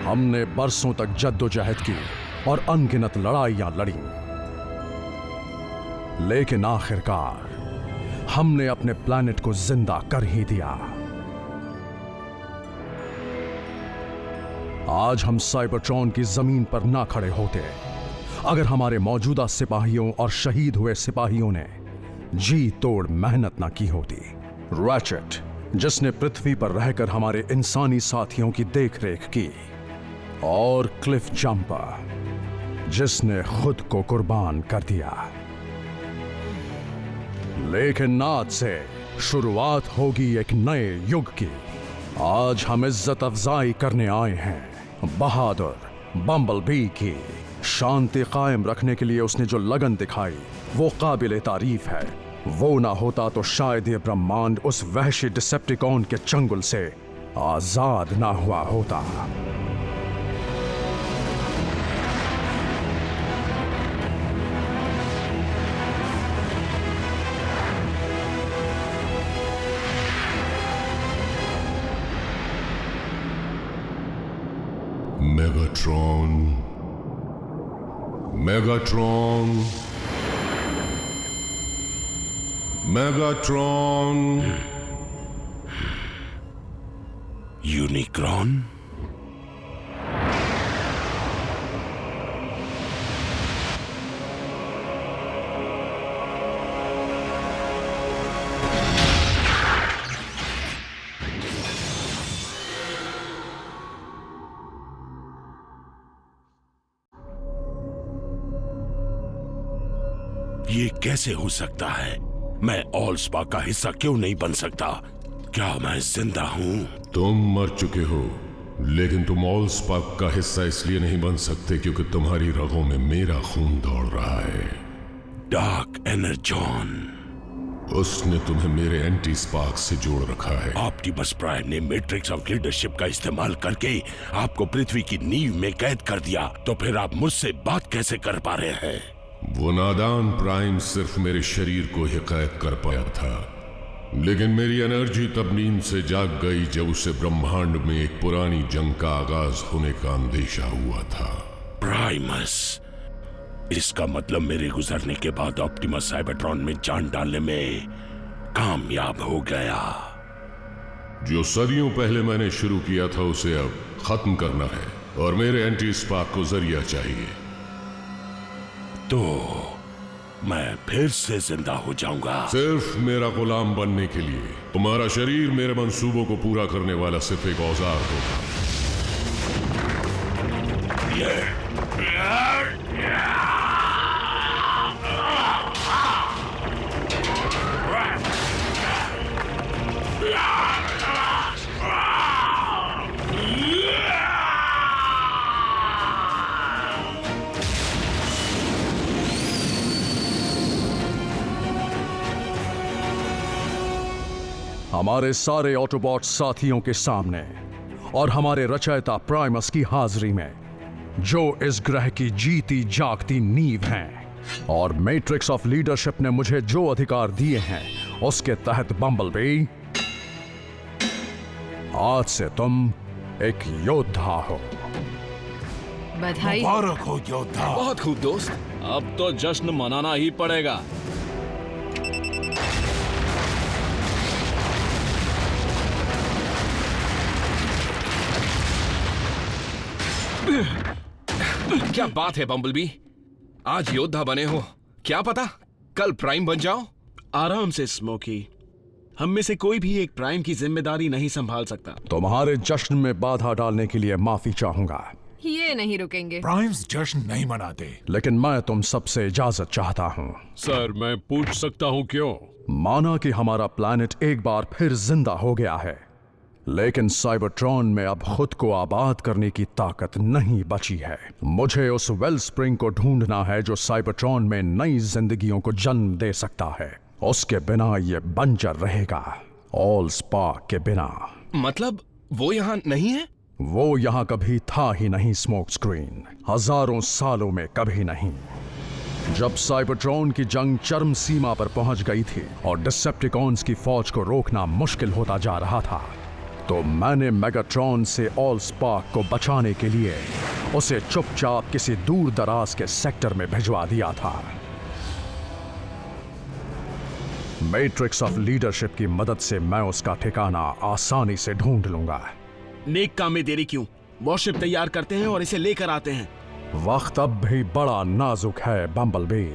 हमने बरसों तक जद्दोजहद की और अनगिनत लड़ाइयां लड़ी, लेकिन आखिरकार हमने अपने प्लैनेट को जिंदा कर ही दिया। आज हम साइबरट्रॉन की जमीन पर ना खड़े होते अगर हमारे मौजूदा सिपाहियों और शहीद हुए सिपाहियों ने जी तोड़ मेहनत ना की होती। रैचेट, जिसने पृथ्वी पर रहकर हमारे इंसानी साथियों की देखरेख की, और क्लिफ जंपर, जिसने खुद को कुर्बान कर दिया। लेकिन आज से शुरुआत होगी एक नए युग की। आज हम इज्जत अफजाई करने आए हैं बहादुर बम्बलबी की। शांति कायम रखने के लिए उसने जो लगन दिखाई वो काबिले तारीफ है। वो ना होता तो शायद ये ब्रह्मांड उस वहशी डिसेप्टिकॉन के चंगुल से आजाद ना हुआ होता। Megatron, Megatron, Megatron, Unicron? ये कैसे हो सकता है? मैं ऑलस्पा का हिस्सा क्यों नहीं बन सकता? क्या मैं जिंदा हूं? तुम मर चुके हो, लेकिन तुम ऑलस्पार्क का हिस्सा इसलिए नहीं बन सकते क्योंकि तुम्हारी रगों में मेरा खून दौड़ रहा है। डार्क एनर्जॉन, उसने तुम्हें मेरे एंटी स्पार्क से जोड़ रखा है। ऑप्टिमस प्राइम ने मैट्रिक्स ऑफ लीडरशिप का इस्तेमाल करके आपको पृथ्वी की नींव में कैद कर दिया, तो फिर आप मुझसे बात कैसे कर पा रहे हैं? वो नादान प्राइम सिर्फ मेरे शरीर को ही कैद कर पाया था, लेकिन मेरी एनर्जी तब नींद से जाग गई जब उसे ब्रह्मांड में एक पुरानी जंग का आगाज होने का अंदेशा हुआ था। प्राइमस, इसका मतलब मेरे गुजरने के बाद ऑप्टिमस साइबरट्रॉन में जान डालने में कामयाब हो गया। जो सदियों पहले मैंने शुरू किया था उसे अब खत्म करना है, और मेरे एंटी स्पार्क को जरिया चाहिए। तो मैं फिर से जिंदा हो जाऊंगा। सिर्फ मेरा गुलाम बनने के लिए। तुम्हारा शरीर मेरे मंसूबों को पूरा करने वाला सिर्फ एक औजार होगा। हमारे सारे ऑटोबॉट साथियों के सामने और हमारे रचयिता प्राइमस की हाजिरी में, जो इस ग्रह की जीती जागती नींव हैं, और मैट्रिक्स ऑफ लीडरशिप ने मुझे जो अधिकार दिए हैं उसके तहत बम्बलबी, आज से तुम एक योद्धा हो। बधाई। मुबारक हो योद्धा। बहुत खूब दोस्त, अब तो जश्न मनाना ही पड़ेगा। क्या बात है बम्बलबी, आज योद्धा बने हो। क्या पता कल प्राइम बन जाओ। आराम से स्मोकी, हम में से कोई भी एक प्राइम की जिम्मेदारी नहीं संभाल सकता। तुम्हारे जश्न में बाधा डालने के लिए माफी चाहूंगा। ये नहीं रुकेंगे। प्राइम्स जश्न नहीं मनाते। लेकिन मैं तुम सबसे इजाजत चाहता हूं। सर, मैं पूछ सकता हूं क्यों? माना कि हमारा प्लैनेट एक बार फिर जिंदा हो गया है, लेकिन साइबरट्रॉन में अब खुद को आबाद करने की ताकत नहीं बची है। मुझे उस वेल स्प्रिंग को ढूंढना है जो साइबरट्रॉन में नई जिंदगियों को जन्म दे सकता है। उसके बिना ये बंजर रहेगा, ऑलस्पार्क के बिना। मतलब वो यहाँ नहीं है? वो यहाँ कभी था ही नहीं स्मोक स्क्रीन, हजारों सालों में कभी नहीं। जब साइबरट्रॉन की जंग चरम सीमा पर पहुंच गई थी और डिसेप्टिकॉन्स की फौज को रोकना मुश्किल होता जा रहा था, तो मैंने मेगाट्रॉन से ऑल स्पार्क को बचाने के लिए उसे चुपचाप किसी दूर दराज के सेक्टर में भिजवा दिया था। मैट्रिक्स ऑफ लीडरशिप की मदद से मैं उसका ठिकाना आसानी से ढूंढ लूंगा। नेक काम में देरी क्यों? वॉरशिप तैयार करते हैं और इसे लेकर आते हैं। वक्त अब भी बड़ा नाजुक है बम्बलबी।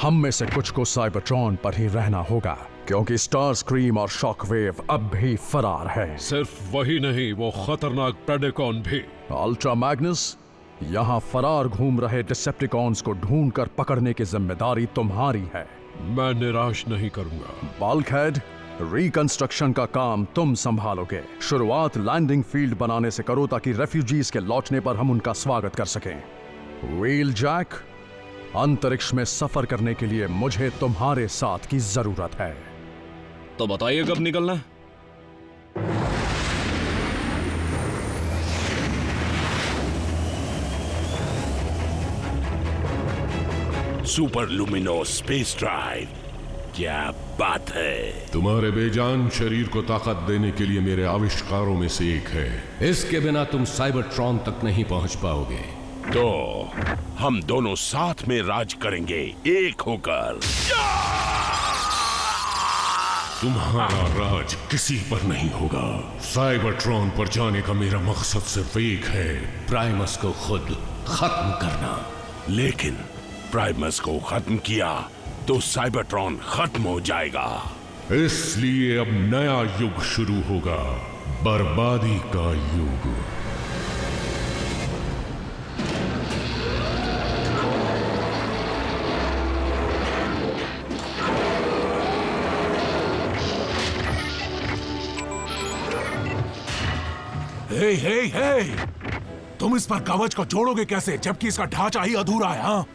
हम में से कुछ को साइबरट्रॉन पर ही रहना होगा, क्योंकि स्टार स्क्रीम और शॉकवेव अब भी फरार है। सिर्फ वही नहीं, वो खतरनाक प्रेडेकॉन भी। अल्ट्रा मैग्नस, यहाँ फरार घूम रहे डिसेप्टिकॉन्स को ढूंढकर पकड़ने की जिम्मेदारी तुम्हारी है। मैं निराश नहीं करूंगा। बल्कहेड, रिकंस्ट्रक्शन का काम तुम संभालोगे। शुरुआत लैंडिंग फील्ड बनाने से करो ताकि रेफ्यूजीज के लौटने पर हम उनका स्वागत कर सकें। व्हील जैक, अंतरिक्ष में सफर करने के लिए मुझे तुम्हारे साथ की जरूरत है। तो बताइए कब निकलना है? सुपर लुमिनो स्पेस ड्राइव, क्या बात है। तुम्हारे बेजान शरीर को ताकत देने के लिए मेरे आविष्कारों में से एक है। इसके बिना तुम साइबरट्रॉन तक नहीं पहुंच पाओगे। तो हम दोनों साथ में राज करेंगे, एक होकर। तुम्हारा राज किसी पर नहीं होगा। साइबरट्रॉन पर जाने का मेरा मकसद सिर्फ एक है, प्राइमस को खुद खत्म करना। लेकिन प्राइमस को खत्म किया तो साइबरट्रॉन खत्म हो जाएगा। इसलिए अब नया युग शुरू होगा, बर्बादी का युग। हे हे हे, तुम इस पर कवच को जोड़ोगे कैसे जबकि इसका ढांचा ही अधूरा है? हाँ,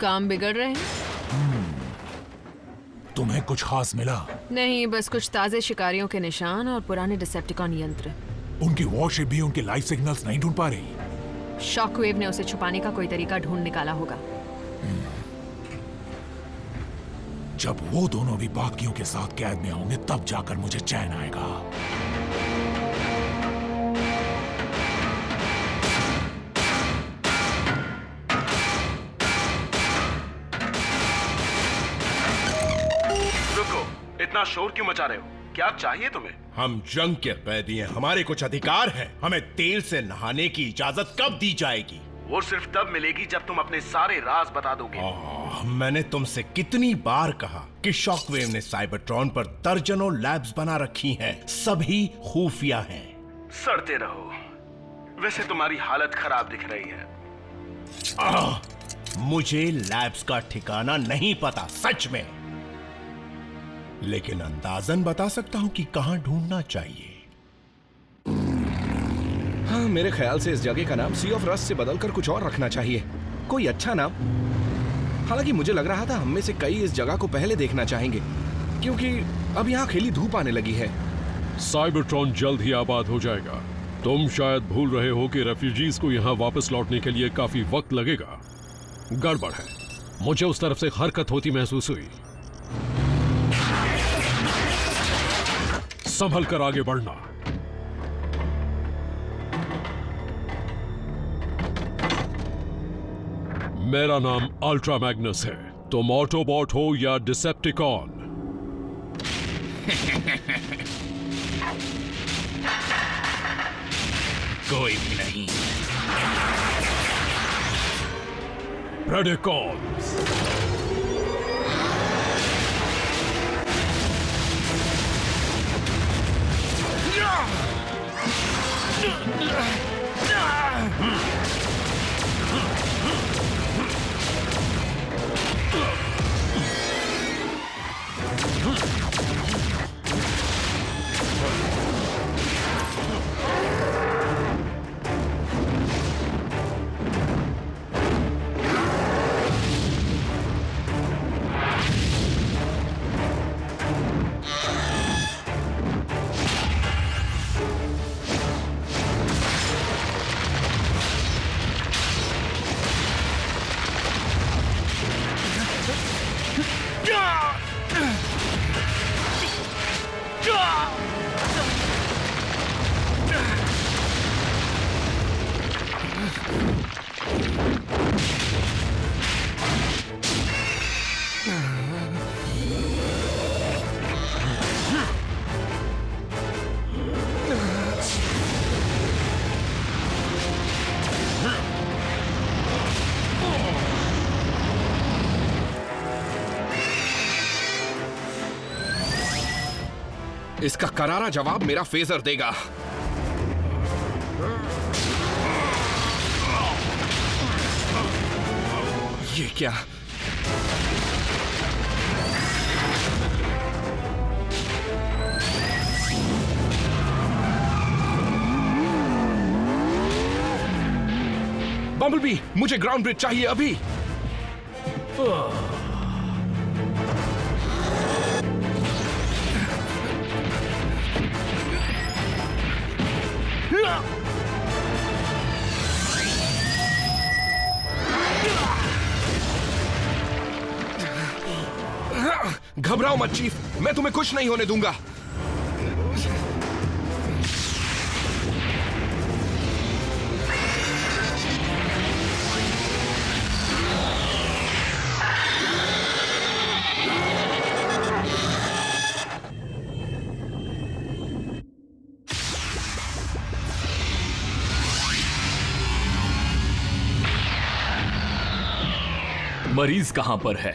काम बिगड़ रहे हैं? तुम्हें कुछ खास मिला? नहीं, बस कुछ ताजे शिकारियों के निशान और पुराने डिसेप्टिकॉन यंत्र। उनकी वॉरशिप भी उनके लाइफ सिग्नल्स नहीं ढूंढ पा रही। शॉकवेव ने उसे छुपाने का कोई तरीका ढूंढ निकाला होगा। जब वो दोनों भी बाकियों के साथ कैद में होंगे तब जाकर मुझे चैन आएगा। रुको, इतना शोर क्यों मचा रहे हो? क्या चाहिए तुम्हें? हम जंग के कैदी हैं, हमारे कुछ अधिकार हैं। हमें तेल से नहाने की इजाजत कब दी जाएगी? वो सिर्फ तब मिलेगी जब तुम अपने सारे राज बता दोगे। मैंने तुमसे कितनी बार कहा कि शॉकवेव ने साइबरट्रॉन पर दर्जनों लैब्स बना रखी हैं, सभी खुफिया हैं। सड़ते रहो। वैसे तुम्हारी हालत खराब दिख रही है। मुझे लैब्स का ठिकाना नहीं पता, सच में, लेकिन अंदाजन बता सकता हूं कि कहां ढूंढना चाहिए। हाँ, मेरे ख्याल से इस जगह का नाम सी ऑफ रस्ट से बदलकर कुछ और रखना चाहिए, कोई अच्छा नाम। हालांकि मुझे लग रहा था हम में से कई इस जगह को पहले देखना चाहेंगे, क्योंकि अब यहाँ खिली धूप आने लगी है। साइबरट्रॉन जल्द ही आबाद हो जाएगा। तुम शायद भूल रहे हो कि रेफ्यूजीज को यहाँ वापस लौटने के लिए काफी वक्त लगेगा। गड़बड़ है, मुझे उस तरफ से हरकत होती महसूस हुई। संभल कर आगे बढ़ना। मेरा नाम अल्ट्रा मैग्नस है। तुम ऑटोबॉट हो या डिसेप्टिकॉन? कोई भी नहीं। प्रेडेकॉन्स। इसका करारा जवाब मेरा फेजर देगा। ये क्या? बम्बलबी, मुझे ग्राउंड ब्रिज चाहिए अभी। घबराओ मत चीफ, मैं तुम्हें कुछ नहीं होने दूंगा। मरीज कहां पर है?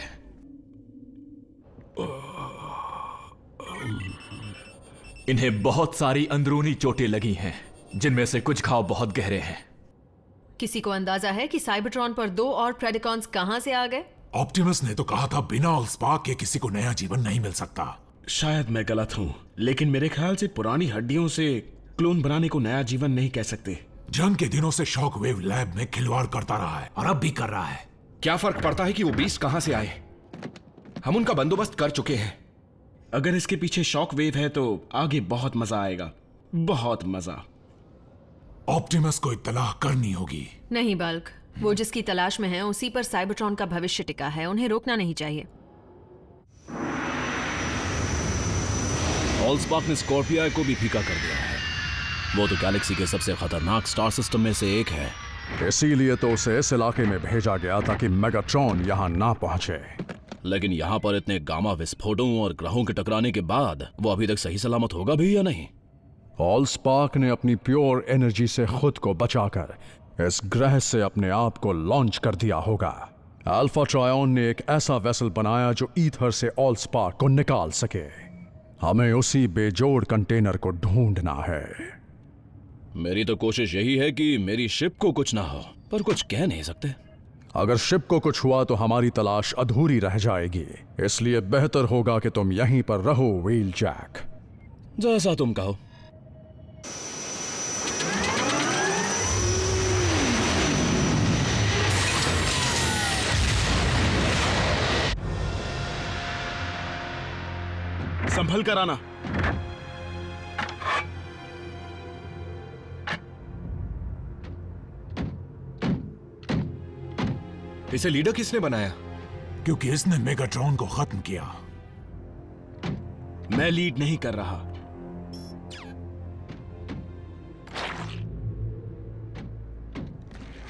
इन्हें बहुत सारी अंदरूनी चोटें लगी हैं, जिनमें से कुछ घाव बहुत गहरे हैं। किसी को अंदाजा है कि साइबरट्रॉन पर 2 और प्रेडिकॉन्स कहां से आ गए? ऑप्टिमस ने तो कहा था बिना ऑलस्पार्क के किसी को नया जीवन नहीं मिल सकता। शायद मैं गलत हूं, लेकिन मेरे ख्याल से पुरानी हड्डियों से क्लोन बनाने को नया जीवन नहीं कह सकते। जंग के दिनों से शॉक वेव लैब में खिलवाड़ करता रहा है और अब भी कर रहा है। क्या फर्क पड़ता है कि वो बीस्ट कहां से आए? हम उनका बंदोबस्त कर चुके हैं। अगर इसके पीछे शॉक वेव है तो आगे बहुत मजा आएगा, बहुत मजा। ऑप्टिमस को इत्तला करनी होगी। नहीं बल्क, वो जिसकी तलाश में है उसी पर साइबरट्रॉन का भविष्य टिका है, उन्हें रोकना नहीं चाहिए। ऑलस्पार्क ने स्कॉर्पिया को भी फीका कर दिया है। वो तो गैलेक्सी के सबसे खतरनाक स्टार सिस्टम में से एक है। इसीलिए तो उसे इस इलाके में भेजा गया ताकि मेगाट्रॉन यहाँ ना पहुंचे। लेकिन यहाँ पर इतने गामा विस्फोटों और ग्रहों के टकराने के बाद वो अभी तक सही सलामत होगा भी या नहीं? ऑलस्पार्क ने अपनी प्योर एनर्जी से खुद को बचाकर इस ग्रह से अपने आप को लॉन्च कर दिया होगा। अल्फा ट्रायन ने एक ऐसा वेसल बनाया जो ईथर से ऑलस्पार्क को निकाल सके। हमें उसी बेजोड़ कंटेनर को ढूंढना है। मेरी तो कोशिश यही है कि मेरी शिप को कुछ ना हो, पर कुछ कह नहीं सकते। अगर शिप को कुछ हुआ तो हमारी तलाश अधूरी रह जाएगी, इसलिए बेहतर होगा कि तुम यहीं पर रहो व्हील जैक। जैसा तुम कहो। संभल कर आना। इसे लीडर किसने बनाया? क्योंकि इसने मेगाट्रॉन को खत्म किया। मैं लीड नहीं कर रहा।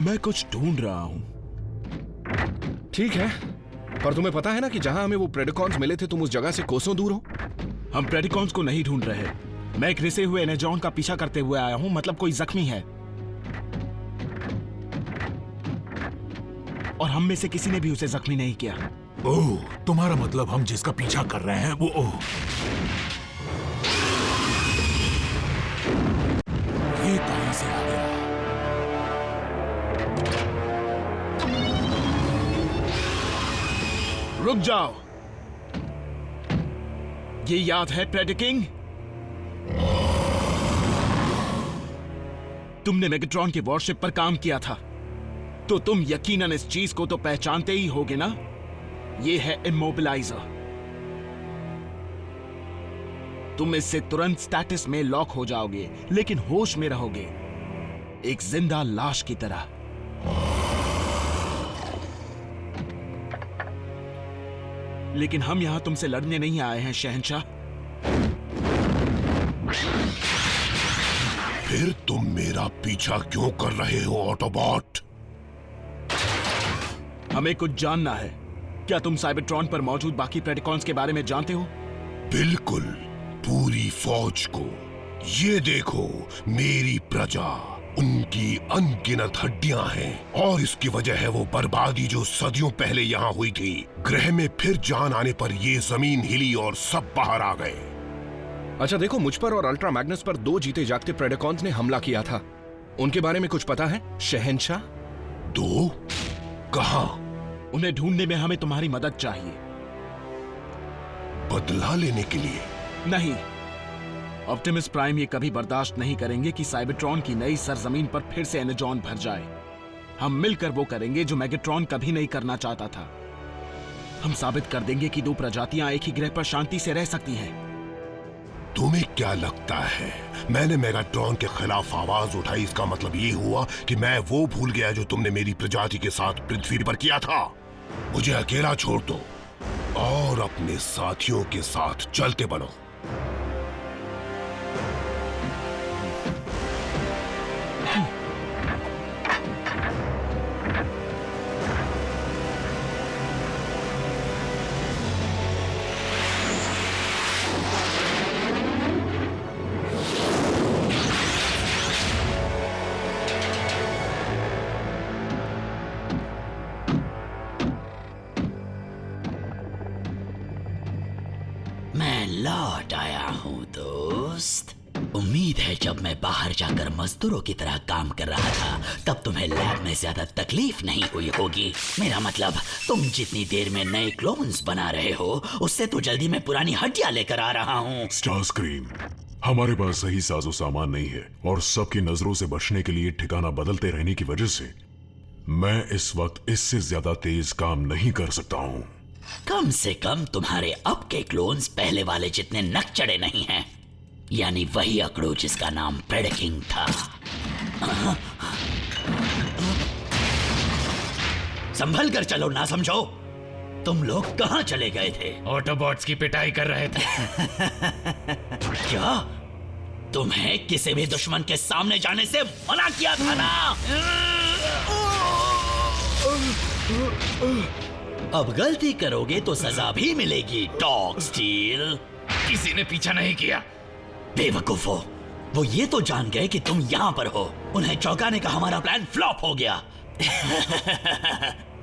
मैं कुछ ढूंढ रहा हूं। ठीक है, पर तुम्हें पता है ना कि जहां हमें वो प्रेडिकॉन्स मिले थे तुम उस जगह से कोसों दूर हो। हम प्रेडिकॉन्स को नहीं ढूंढ रहे। मैं एक रिसे हुए एनर्जॉन का पीछा करते हुए आया हूं, मतलब कोई जख्मी है। और हम में से किसी ने भी उसे जख्मी नहीं किया। ओह, तुम्हारा मतलब हम जिसका पीछा कर रहे हैं वो ये कहां से आ गया? रुक जाओ। ये याद है प्रेडिकिंग? तुमने मेगाट्रॉन के वॉरशिप पर काम किया था, तो तुम यकीनन इस चीज को तो पहचानते ही होगे ना। ये है इमोबिलाइजर। तुम इससे तुरंत स्टेटस में लॉक हो जाओगे, लेकिन होश में रहोगे, एक जिंदा लाश की तरह। लेकिन हम यहां तुमसे लड़ने नहीं आए हैं शहंशाह। फिर तुम मेरा पीछा क्यों कर रहे हो ऑटोबॉट? हमें कुछ जानना है। क्या तुम साइबरट्रॉन पर मौजूद बाकी प्रेडिकॉन्स के बारे में जानते हो? बिल्कुल, पूरी फौज को। ये देखो, मेरी प्रजा, उनकी अनगिनत हड्डियां हैं, और इसकी वजह है वो बर्बादी जो सदियों पहले यहां हुई थी। ग्रह में फिर जान आने पर ये जमीन हिली और सब बाहर आ गए। अच्छा देखो, मुझ पर और अल्ट्रा मैग्नस पर 2 जीते जागते प्रेडेकॉन्स ने हमला किया था। उनके बारे में कुछ पता है शहंशाह? 2? कहां? उन्हें ढूंढने में हमें तुम्हारी मदद चाहिए। बदला लेने के लिए? नहीं, ऑप्टिमस प्राइम ये कभी बर्दाश्त नहीं करेंगे कि साइबरट्रॉन की नई सरजमीन पर फिर से एनर्जॉन भर जाए। हम मिलकर वो करेंगे जो मैग्नेट्रॉन कभी नहीं करना चाहता था। हम साबित कर देंगे कि 2 प्रजातियां एक ही ग्रह पर शांति से रह सकती हैं। तुम्हें क्या लगता है मैंने मेगाट्रॉन के खिलाफ आवाज उठाई, इसका मतलब ये हुआ कि मैं वो भूल गया जो तुमने मेरी प्रजाति के साथ पृथ्वी पर किया था? मुझे अकेला छोड़ दो और अपने साथियों के साथ चलते बनो। लौट आया हूँ दोस्त। उम्मीद है जब मैं बाहर जाकर मजदूरों की तरह काम कर रहा था तब तुम्हें लैब में ज्यादा तकलीफ नहीं हुई होगी। मेरा मतलब तुम जितनी देर में नए क्लोन्स बना रहे हो उससे तो जल्दी मैं पुरानी हड्डियां लेकर आ रहा हूँ। स्टारस्क्रीम, हमारे पास सही साजो सामान नहीं है और सबकी नजरों से बचने के लिए ठिकाना बदलते रहने की वजह से मैं इस वक्त इससे ज्यादा तेज काम नहीं कर सकता हूँ। कम से कम तुम्हारे अब के क्लोन्स पहले वाले जितने नकचड़े नहीं हैं, यानी वही अकड़ो जिसका नाम प्रेडकिंग था। संभल कर चलो ना समझो। तुम लोग कहां चले गए थे? ऑटोबॉट्स की पिटाई कर रहे थे। क्या तुम्हें किसी भी दुश्मन के सामने जाने से मना किया था ना? अब गलती करोगे तो सजा भी मिलेगी डॉग स्टील। किसी ने पीछा नहीं किया। बेवकूफो, वो ये तो जान गए कि तुम यहाँ पर हो। उन्हें चौंकाने का हमारा प्लान फ्लॉप हो गया।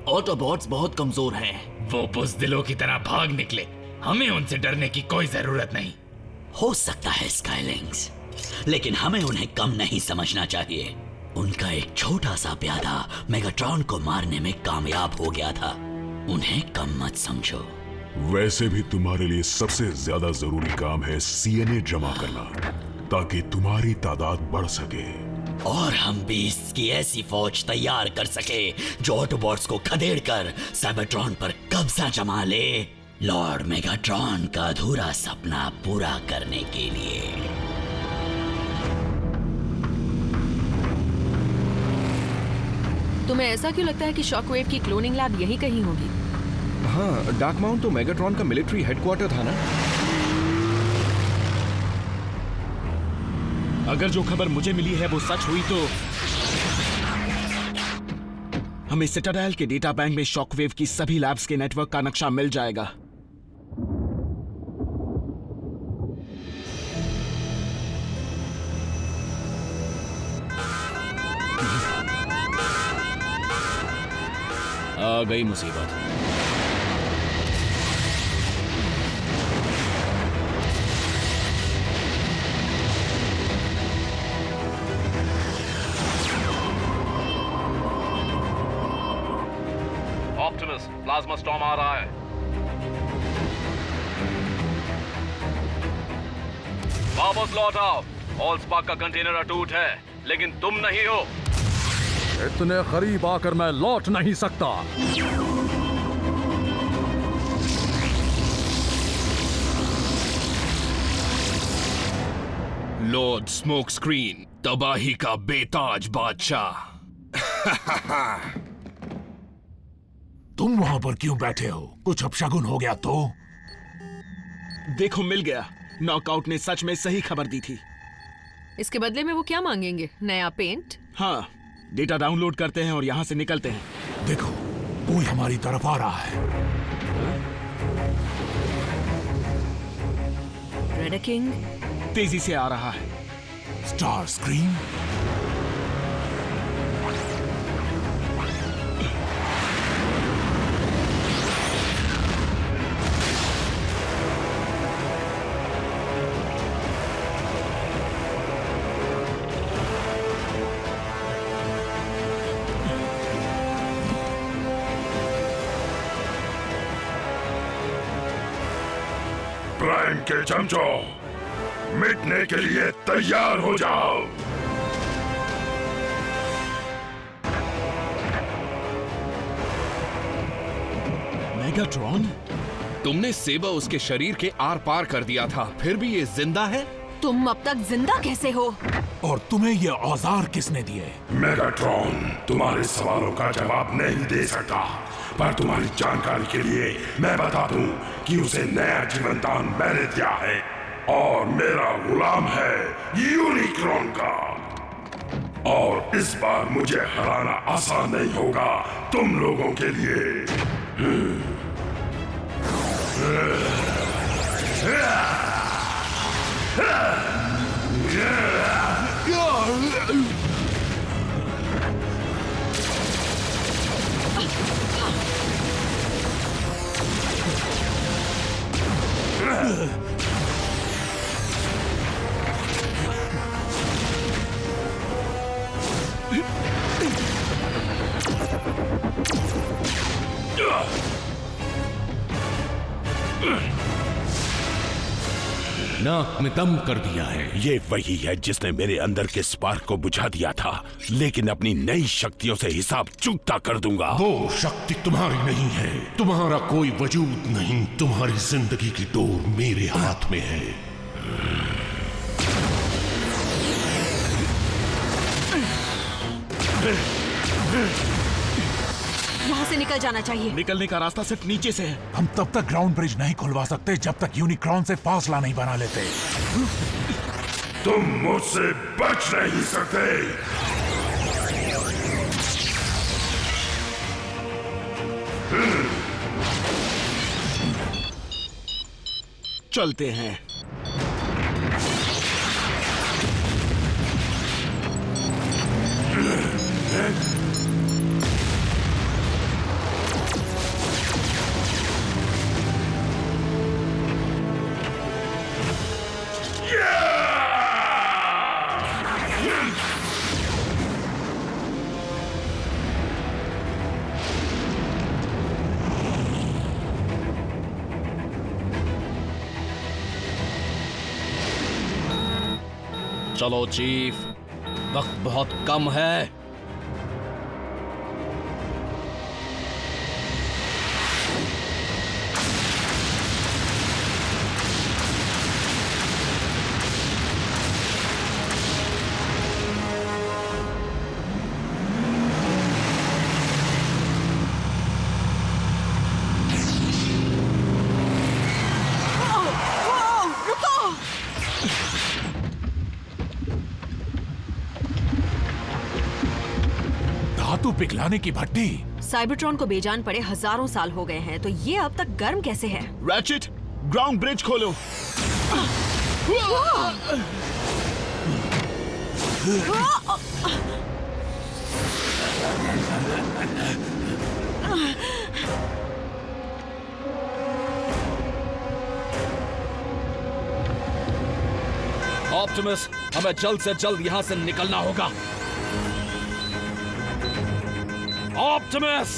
ऑटोबॉट्स बहुत कमजोर हैं। वो बुज़दिलों की तरह भाग निकले। हमें उनसे डरने की कोई जरूरत नहीं। हो सकता है स्काईलिंग्स, लेकिन हमें उन्हें कम नहीं समझना चाहिए। उनका एक छोटा सा प्यादा मेगाट्रॉन को मारने में कामयाब हो गया था। उन्हें कम मत समझो। वैसे भी तुम्हारे लिए सबसे ज्यादा जरूरी काम है सीएनए जमा करना ताकि तुम्हारी तादाद बढ़ सके और हम बीस्ट की ऐसी फौज तैयार कर सके जो ऑटोबॉट्स को खदेड़कर साइबरट्रॉन पर कब्जा जमा ले, लॉर्ड मेगाट्रॉन का अधूरा सपना पूरा करने के लिए। तुम्हें ऐसा क्यों लगता है कि शॉकवेव की क्लोनिंग लैब यही कहीं होगी? हाँ, डार्क माउंट तो मेगाट्रॉन का मिलिट्री हेडक्वार्टर था ना। अगर जो खबर मुझे मिली है वो सच हुई तो हमें सिटाडेल के डेटा बैंक में शॉकवेव की सभी लैब्स के नेटवर्क का नक्शा मिल जाएगा। आ गई मुसीबत। ऑप्टिमस, प्लाज्मा स्टॉर्म आ रहा है। वापस लौट आओ। ऑलस्पार्क का कंटेनर अटूट है, लेकिन तुम नहीं हो। इतने करीब आकर मैं लौट नहीं सकता। लॉर्ड स्मोक स्क्रीन, तबाही का बेताज बादशाह। तुम वहां पर क्यों बैठे हो? कुछ अपशगुन हो गया तो? देखो, मिल गया। नॉकआउट ने सच में सही खबर दी थी। इसके बदले में वो क्या मांगेंगे? नया पेंट? हाँ, डेटा डाउनलोड करते हैं और यहां से निकलते हैं। देखो, कोई हमारी तरफ आ रहा है। प्रेडकिंग तेजी से आ रहा है। स्टारस्क्रीम, प्राइम के चमचों, मिटने के लिए तैयार हो जाओ। मेगाट्रॉन, तुमने सेबा उसके शरीर के आर पार कर दिया था, फिर भी ये जिंदा है? तुम अब तक जिंदा कैसे हो? और तुम्हें ये औजार किसने दिए? मेगाट्रॉन तुम्हारे सवालों का जवाब नहीं दे सकता, पर तुम्हारी जानकारी के लिए मैं बता दूं कि उसे नया जीवन दान मैंने दिया है और मेरा गुलाम है यूनिक्रॉन का। और इस बार मुझे हराना आसान नहीं होगा तुम लोगों के लिए। नाक में दम कर दिया है। ये वही है जिसने मेरे अंदर के स्पार्क को बुझा दिया था, लेकिन अपनी नई शक्तियों से हिसाब चुकता कर दूंगा। वो शक्ति तुम्हारी नहीं है, तुम्हारा कोई वजूद नहीं, तुम्हारी जिंदगी की डोर मेरे हाथ में है। यहाँ से निकल जाना चाहिए। निकलने का रास्ता सिर्फ नीचे से है। हम तब तक ग्राउंड ब्रिज नहीं खुलवा सकते जब तक यूनिक्रॉन से फासला नहीं बना लेते। तुम मुझसे बच नहीं सकते। चलते हैं। चलो चीफ, वक्त बहुत कम है। धातु पिघलाने की भट्टी। साइबरट्रॉन को बेजान पड़े हजारों साल हो गए हैं, तो ये अब तक गर्म कैसे है? रैचेट, ग्राउंड ब्रिज खोलो। ऑप्टिमस, हमें जल्द से जल्द यहां से निकलना होगा। ऑप्टिमस!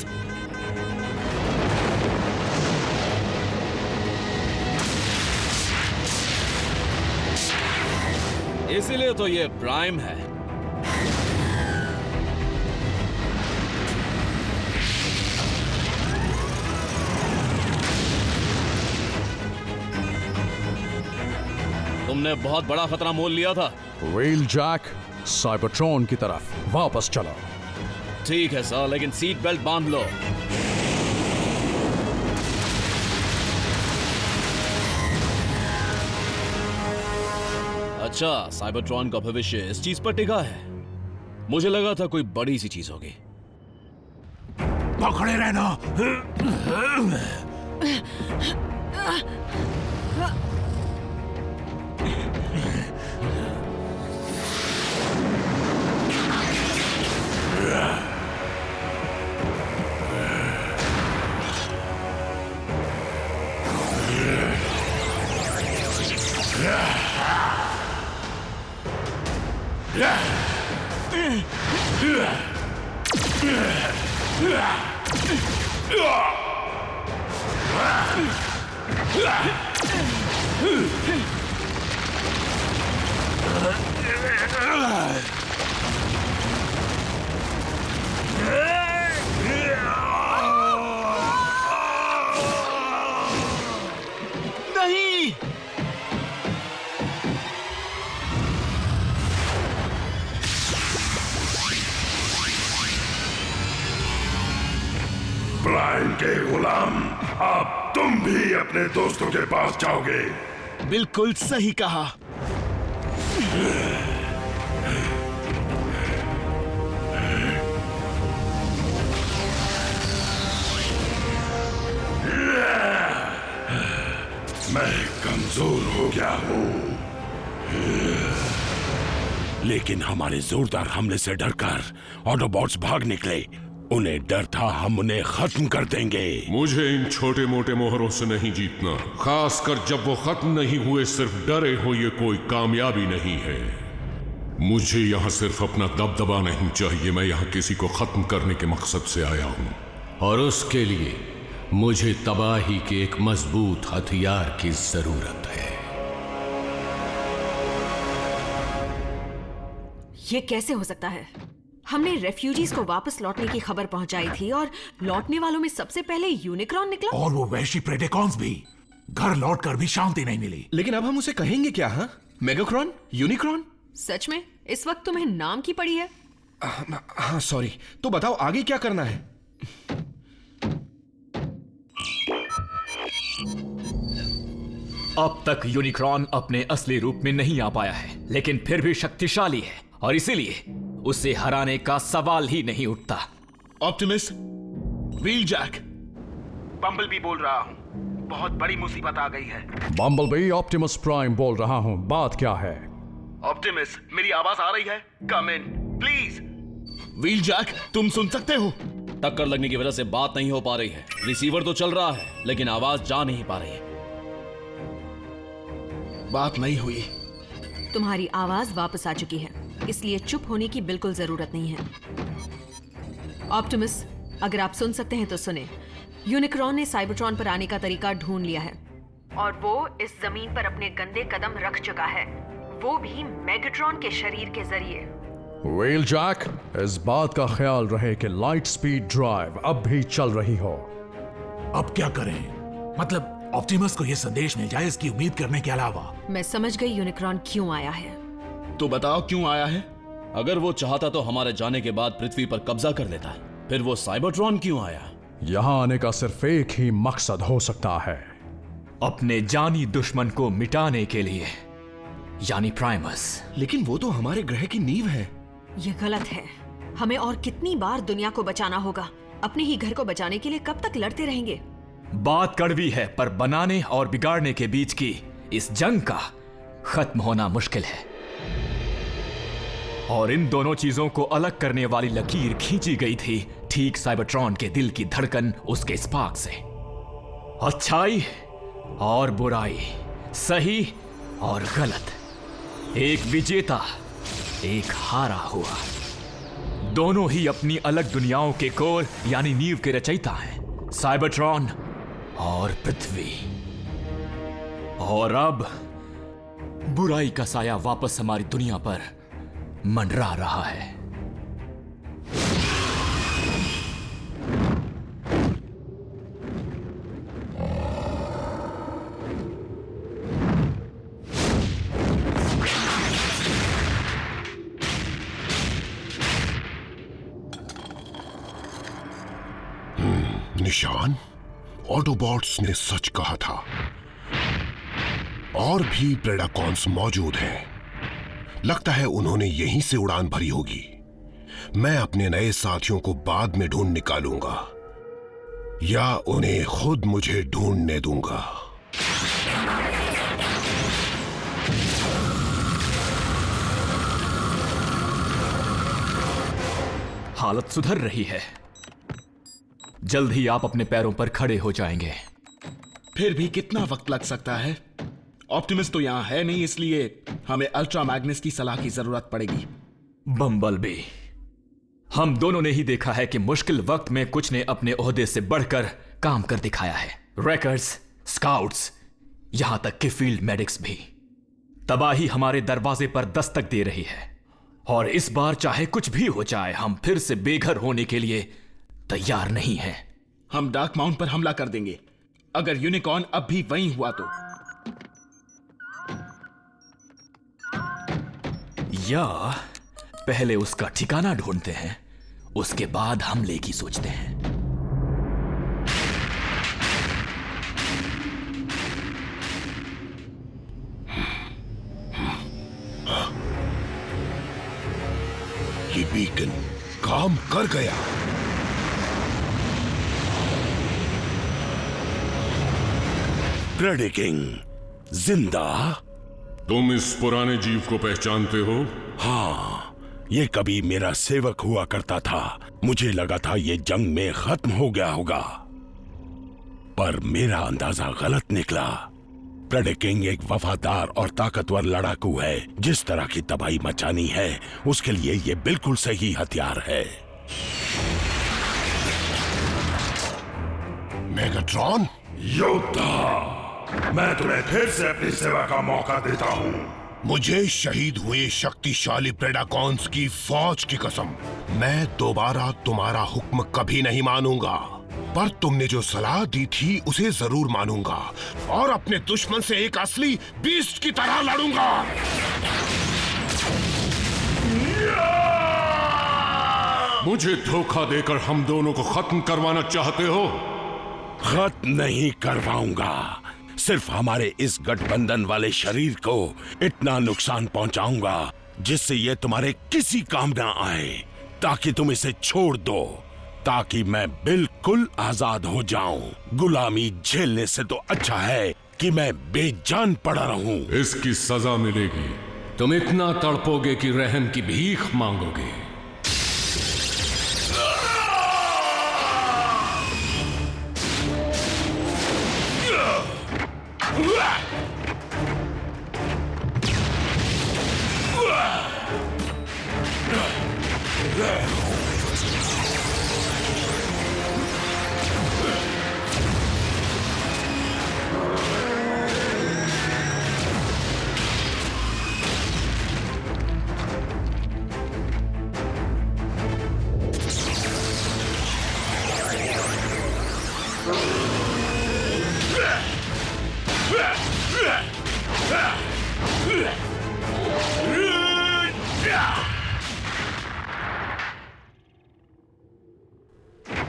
इसीलिए तो ये प्राइम है। तुमने बहुत बड़ा खतरा मोल लिया था। व्हील जैक, साइबरट्रॉन की तरफ वापस चलो। ठीक है सर, लेकिन सीट बेल्ट बांध लो। अच्छा, साइबरट्रॉन का भविष्य इस चीज पर टिका है। मुझे लगा था कोई बड़ी सी चीज होगी। पकड़े रहना। नहीं। प्राइम के गुलाम, अब तुम भी अपने दोस्तों के पास जाओगे। बिल्कुल सही कहा। मैं कमजोर हो गया हूं, लेकिन हमारे जोरदार हमले से डरकर ऑटोबॉट्स भाग निकले। उन्हें डर था हम उन्हें खत्म कर देंगे। मुझे इन छोटे मोटे मोहरों से नहीं जीतना, खासकर जब वो खत्म नहीं हुए। सिर्फ डरे हो ये कोई कामयाबी नहीं है। मुझे यहाँ सिर्फ अपना दबदबा नहीं चाहिए, मैं यहाँ किसी को खत्म करने के मकसद से आया हूँ। और उसके लिए मुझे तबाही के एक मजबूत हथियार की जरूरत है। ये कैसे हो सकता है? हमने रेफ्यूजीज को वापस लौटने की खबर पहुंचाई थी और लौटने वालों में सबसे पहले यूनिक्रॉन निकला। और वो वैशी प्रेडेकॉन्स भी। घर लौटकर भी शांति नहीं मिली। लेकिन अब हम उसे कहेंगे क्या? हाँ, मेगाक्रॉन, यूनिक्रॉन। सच में इस वक्त तुम्हें नाम की पड़ी है? हाँ सॉरी। तो बताओ आगे क्या करना है? अब तक यूनिक्रॉन अपने असली रूप में नहीं आ पाया है, लेकिन फिर भी शक्तिशाली है और इसीलिए उसे हराने का सवाल ही नहीं उठता। ऑप्टिमस, व्हीलजैक, बम्बलबी बोल रहा हूं। बहुत बड़ी मुसीबत आ गई है। बम्बलबी, ऑप्टिमस प्राइम बोल रहा हूं। बात क्या है? ऑप्टिमस, मेरी आवाज आ रही है? कम इन प्लीज। व्हीलजैक, तुम सुन सकते हो? टक्कर लगने की वजह से बात नहीं हो पा रही है। रिसीवर तो चल रहा है लेकिन आवाज जा नहीं पा रही है। बात नहीं हुई। तुम्हारी आवाज वापस आ चुकी है, इसलिए चुप होने की बिल्कुल जरूरत नहीं है। ऑप्टिमस, अगर आप सुन सकते हैं तो सुने। यूनिक्रॉन ने साइबरट्रॉन पर आने का तरीका ढूंढ लिया है और वो इस जमीन पर अपने गंदे कदम रख चुका है, वो भी मेगाट्रॉन के शरीर के जरिए। व्हीलजैक, इस बात का ख्याल रहे कि लाइट स्पीड ड्राइव अब भी चल रही हो। अब क्या करें? मतलब ऑप्टिमस को यह संदेश मिल जाए इसकी उम्मीद करने के अलावा। मैं समझ गई यूनिक्रॉन क्यों आया है। तो बताओ क्यों आया है? अगर वो चाहता तो हमारे जाने के बाद पृथ्वी पर कब्जा कर लेता। फिर वो साइबरट्रॉन क्यों आया? यहां आने का सिर्फ एक ही मकसद हो सकता है, अपने जानी दुश्मन को मिटाने के लिए, यानी प्राइमस। लेकिन वो तो हमारे ग्रह की नींव है। ये गलत है। हमें और कितनी बार दुनिया को बचाना होगा? अपने ही घर को बचाने के लिए कब तक लड़ते रहेंगे? बात कड़वी है, पर बनाने और बिगाड़ने के बीच की इस जंग का खत्म होना मुश्किल है। और इन दोनों चीजों को अलग करने वाली लकीर खींची गई थी ठीक साइबरट्रॉन के दिल की धड़कन, उसके स्पार्क से। अच्छाई और बुराई, सही और गलत, एक विजेता एक हारा हुआ। दोनों ही अपनी अलग दुनियाओं के कोर यानी नींव के रचयिता हैं, साइबरट्रॉन और पृथ्वी। और अब बुराई का साया वापस हमारी दुनिया पर मंडरा रहा है। निशान, ऑटोबॉट्स ने सच कहा था। और भी प्रेडाकॉन्स मौजूद हैं। लगता है उन्होंने यहीं से उड़ान भरी होगी। मैं अपने नए साथियों को बाद में ढूंढ निकालूंगा या उन्हें खुद मुझे ढूंढने दूंगा। हालत सुधर रही है, जल्द ही आप अपने पैरों पर खड़े हो जाएंगे। फिर भी कितना वक्त लग सकता है? ऑप्टिमस तो यहां है नहीं, इसलिए हमें अल्ट्रा मैग्नस की सलाह की जरूरत पड़ेगी। बम्बलबी, हम दोनों ने ही देखा है कि मुश्किल वक्त में कुछ ने अपने ओहदे से बढ़कर काम कर दिखाया है। रैकर्स, स्काउट्स, यहां तक कि फील्ड मेडिक्स भी। तबाही हमारे दरवाजे पर दस्तक दे रही है और इस बार चाहे कुछ भी हो जाए, हम फिर से बेघर होने के लिए तैयार नहीं हैं। हम डार्क माउंट पर हमला कर देंगे अगर यूनिकॉर्न अब भी वहीं हुआ तो। या पहले उसका ठिकाना ढूंढते हैं, उसके बाद हमले की सोचते हैं। ये बीकन काम कर गया। प्रेडिकिंग जिंदा। तुम इस पुराने जीव को पहचानते हो? हाँ, ये कभी मेरा सेवक हुआ करता था। मुझे लगा था ये जंग में खत्म हो गया होगा, पर मेरा अंदाजा गलत निकला। प्रेडिकिंग एक वफादार और ताकतवर लड़ाकू है। जिस तरह की तबाही मचानी है उसके लिए ये बिल्कुल सही हथियार है। मेगाट्रॉन, योद्धा, मैं तुम्हें फिर से अपनी सेवा का मौका देता हूँ। मुझे शहीद हुए शक्तिशाली प्रेडाकॉन्स की फौज की कसम, मैं दोबारा तुम्हारा हुक्म कभी नहीं मानूंगा। पर तुमने जो सलाह दी थी उसे जरूर मानूंगा और अपने दुश्मन से एक असली बीस्ट की तरह लड़ूंगा। मुझे धोखा देकर हम दोनों को खत्म करवाना चाहते हो? खत्म नहीं करवाऊंगा, सिर्फ हमारे इस गठबंधन वाले शरीर को इतना नुकसान पहुंचाऊंगा जिससे ये तुम्हारे किसी काम ना आए, ताकि तुम इसे छोड़ दो, ताकि मैं बिल्कुल आजाद हो जाऊं। गुलामी झेलने से तो अच्छा है कि मैं बेजान पड़ा रहूं। इसकी सजा मिलेगी। तुम इतना तड़पोगे कि रहम की भीख मांगोगे।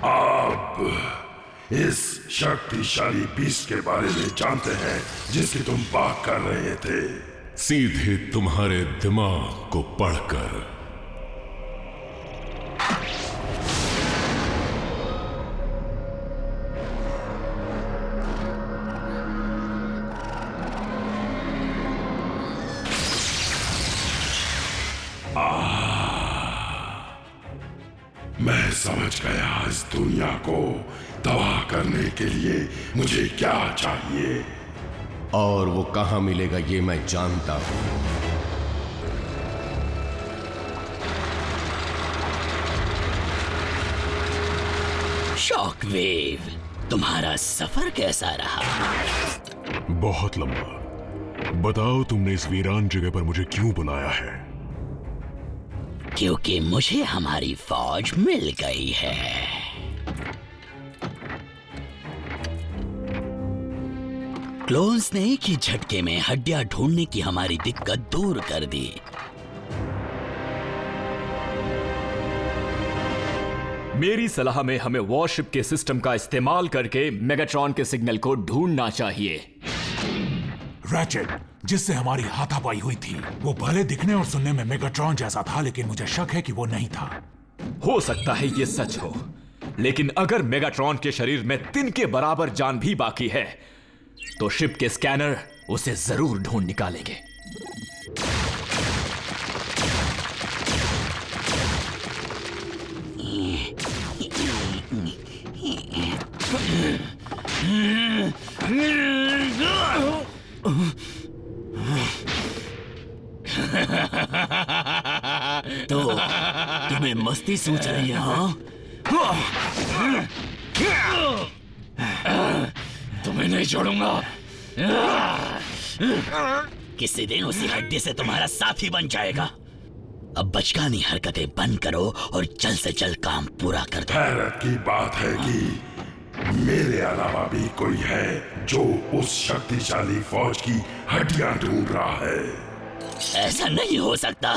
आप इस शक्तिशाली बीस्ट के बारे में जानते हैं जिसकी तुम बात कर रहे थे। सीधे तुम्हारे दिमाग को पढ़कर। मैं समझ गया इस दुनिया को तबाह करने के लिए मुझे क्या चाहिए, और वो कहां मिलेगा ये मैं जानता हूं। शॉकवेव, तुम्हारा सफर कैसा रहा? बहुत लंबा। बताओ तुमने इस वीरान जगह पर मुझे क्यों बुलाया है? क्योंकि मुझे हमारी फौज मिल गई है। क्लोन्स ने एक ही झटके में हड्डियां ढूंढने की हमारी दिक्कत दूर कर दी। मेरी सलाह में हमें वॉरशिप के सिस्टम का इस्तेमाल करके मेगाट्रॉन के सिग्नल को ढूंढना चाहिए। रैचेट, जिससे हमारी हाथापाई हुई थी, वो भले दिखने और सुनने में मेगाट्रॉन जैसा था, लेकिन मुझे शक है कि वो नहीं था। हो सकता है ये सच हो, लेकिन अगर मेगाट्रॉन के शरीर में तिन के बराबर जान भी बाकी है तो शिप के स्कैनर उसे जरूर ढूंढ निकालेंगे। तो तुम्हें मस्ती सूझ रही है? हाँ, तुम्हें नहीं छोड़ूंगा। किसी दिन उसी हड्डी से तुम्हारा साथी बन जाएगा। अब बचकानी हरकतें बंद करो और जल्द से जल्द काम पूरा कर दो। हैरत की बात है कि मेरे अलावा भी कोई है जो उस शक्तिशाली फौज की हड्डियां ढूंढ रहा है। ऐसा नहीं हो सकता।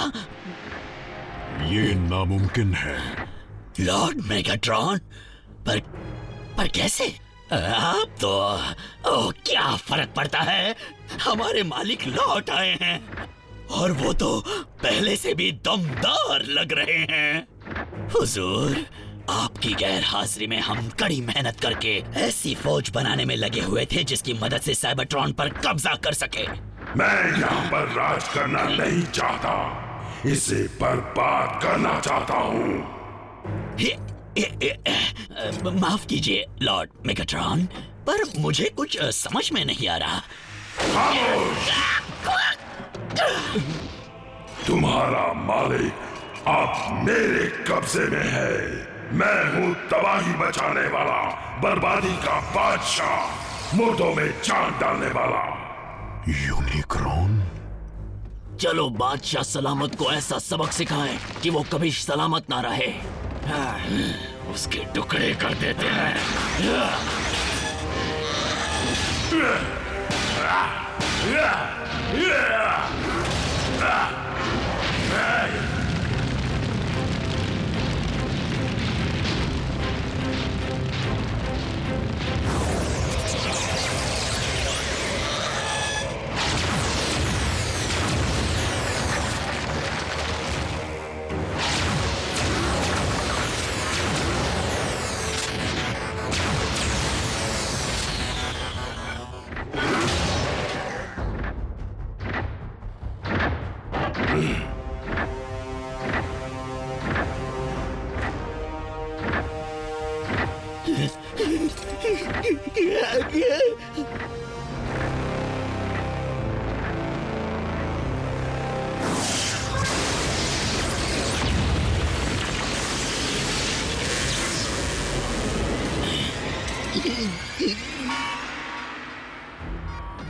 ये नामुमकिन है। लॉर्ड मेगाट्रॉन, पर कैसे? आप तो क्या फर्क पड़ता है, हमारे मालिक लौट आए हैं और वो तो पहले से भी दमदार लग रहे हैं। हुजूर, आपकी गैर हाजिरी में हम कड़ी मेहनत करके ऐसी फौज बनाने में लगे हुए थे जिसकी मदद से साइबरट्रॉन पर कब्जा कर सके। मैं यहाँ पर राज करना नहीं चाहता, इसे बर्बाद करना चाहता हूँ। माफ कीजिए लॉर्ड मेगाट्रॉन, पर मुझे कुछ समझ में नहीं आ रहा। तुम्हारा मालिक अब मेरे कब्जे में है। मैं हूँ तबाही बचाने वाला, बर्बादी का बादशाह, मुर्दों में जान डालने वाला। यूनिक्रॉन? चलो बादशाह सलामत को ऐसा सबक सिखाएं कि वो कभी सलामत ना रहे। उसके टुकड़े कर देते हैं।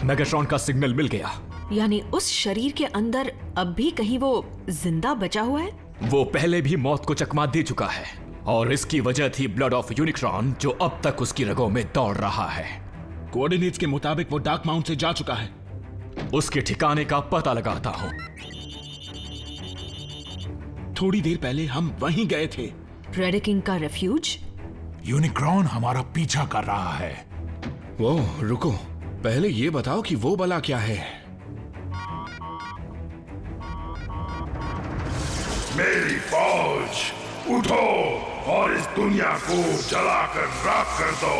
मेगाट्रॉन का सिग्नल मिल गया। यानी उस शरीर के अंदर अब भी कहीं वो जिंदा बचा हुआ है? वो पहले भी मौत को चकमा दे चुका है और इसकी वजह थी ब्लड ऑफ यूनिक्रॉन जो अब तक उसकी रगों में दौड़ रहा है। कोऑर्डिनेट्स के मुताबिक वो डार्क माउंट से जा चुका है। उसके ठिकाने का पता लगाता हूं। थोड़ी देर पहले हम वहीं गए थे। प्रेडिकिंग का रेफ्यूज? यूनिक्रॉन हमारा पीछा कर रहा है। वो रुको, पहले ये बताओ कि वो बला क्या है। मेरी फौज, उठो और इस दुनिया को जलाकर राख कर दो।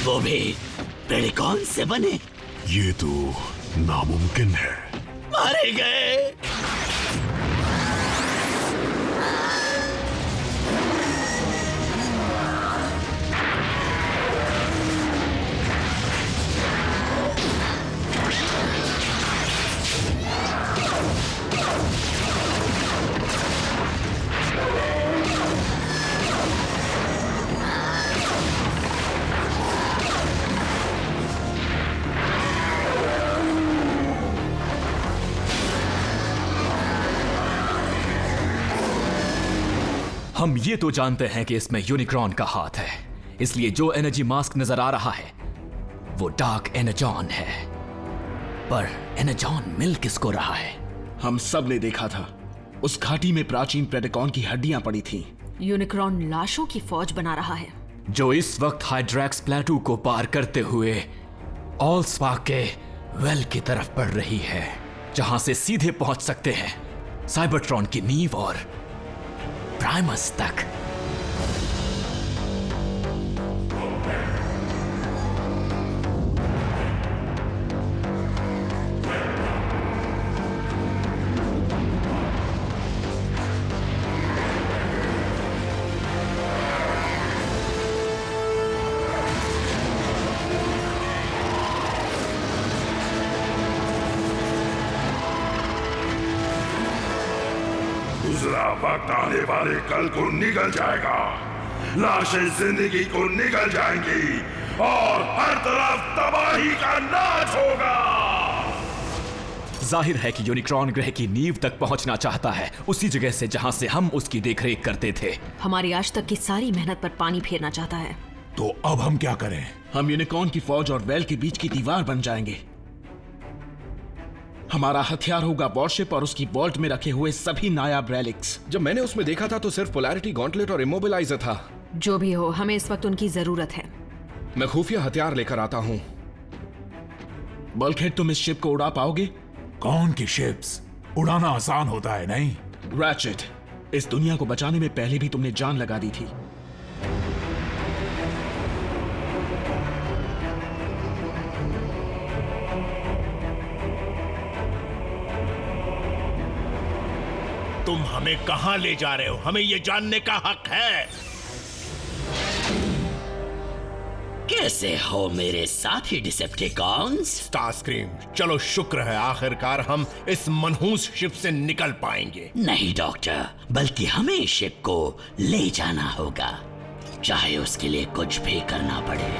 वो भी प्रेडिकॉन से बने? ये तो नामुमकिन है। मारे गए। हम ये तो जानते हैं कि इसमें यूनिक्रॉन का हाथ है, इसलिए जो एनर्जी मास्क नजर आ रहा है वो डार्क एनर्जॉन है। पर एनर्जॉन मिल किसको रहा है? हम सब ने देखा था, उस घाटी में प्राचीन प्रेडिकॉन की हड्डियां पड़ी थीं। यूनिक्रॉन लाशों की फौज बना रहा है जो इस वक्त हाइड्रैक्स प्लेटू को पार करते हुए ऑलस्पार्क के वेल की तरफ बढ़ रही है, जहां से सीधे पहुंच सकते हैं साइबरट्रॉन की नींव और प्राइमस तक। दूसरा वक्त आने वाले कल को निकल जाएगा, लाशें जिंदगी को निकल जाएंगी और हर तरफ तबाही का नाच होगा। जाहिर है कि यूनिक्रॉन ग्रह की नींव तक पहुंचना चाहता है, उसी जगह से जहां से हम उसकी देखरेख करते थे। हमारी आज तक की सारी मेहनत पर पानी फेरना चाहता है। तो अब हम क्या करें? हम यूनिकॉर्न की फौज और वेल के बीच की दीवार बन जाएंगे। हमारा हथियार होगा वॉरशिप और उसकी वॉल्ट में रखे हुए सभी नायाब रेलिक्स। जब मैंने उसमें देखा था तो सिर्फ पोलैरिटी गॉन्टलेट और इमोबिलाइजर था। जो भी हो, हमें इस वक्त उनकी जरूरत है। मैं खुफिया हथियार लेकर आता हूं। बल्कहेड, तुम इस शिप को उड़ा पाओगे? कौन की शिप्स? उड़ाना आसान होता है नहीं? रैचेट, इस दुनिया को बचाने में पहले भी तुमने जान लगा दी थी। तुम हमें कहां ले जा रहे हो? हमें यह जानने का हक है। कैसे हो मेरे साथी डिसेप्टिकॉन्स? स्टारस्क्रीम, चलो शुक्र है आखिरकार हम इस मनहूस शिप से निकल पाएंगे। नहीं डॉक्टर, बल्कि हमें इस शिप को ले जाना होगा, चाहे उसके लिए कुछ भी करना पड़े।